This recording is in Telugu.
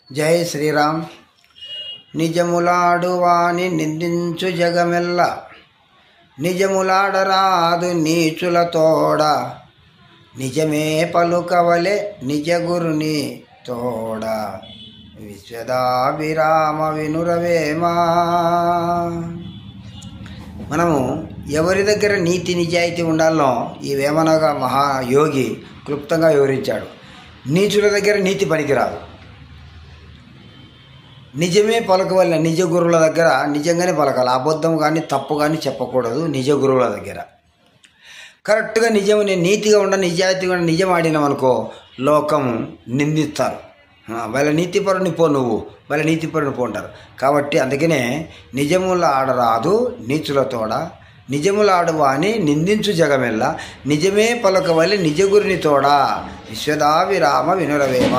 జై శ్రీరామ్. నిజములాడువాని నిందించు జగమెల్ల, నిజములాడరాదు నీచుల తోడ, నిజమే పలుకవలె నిజ గురుని తోడ, విశ్వదాభిరామ వినురవేమా. మనము ఎవరి దగ్గర నీతి నిజాయితీ ఉండాలో ఈ వేమనగా మహాయోగి క్లుప్తంగా వివరించాడు. నీచుల దగ్గర నీతి పనికిరాదు, నిజమే పలకవల్ల నిజ గురువుల దగ్గర నిజంగానే పలకాలి. అబద్ధం కానీ తప్పు కానీ చెప్పకూడదు. నిజ గురువుల దగ్గర కరెక్ట్గా నిజం, నేను నీతిగా ఉండ నిజాయితీగా ఉండ నిజం ఆడినామనుకో లోకం నిందిస్తారు. వాళ్ళ నీతిపరుని పో, నువ్వు వాళ్ళ నీతిపరుని పో అంటారు. కాబట్టి అందుకనే నిజముల ఆడరాదు నీచులతోడ, నిజముల ఆడువాని నిందించు జగమెల్ల, నిజమే పలకవల్లి నిజ గురిని తోడ, విశ్వదాభిరామ వినురవేమ.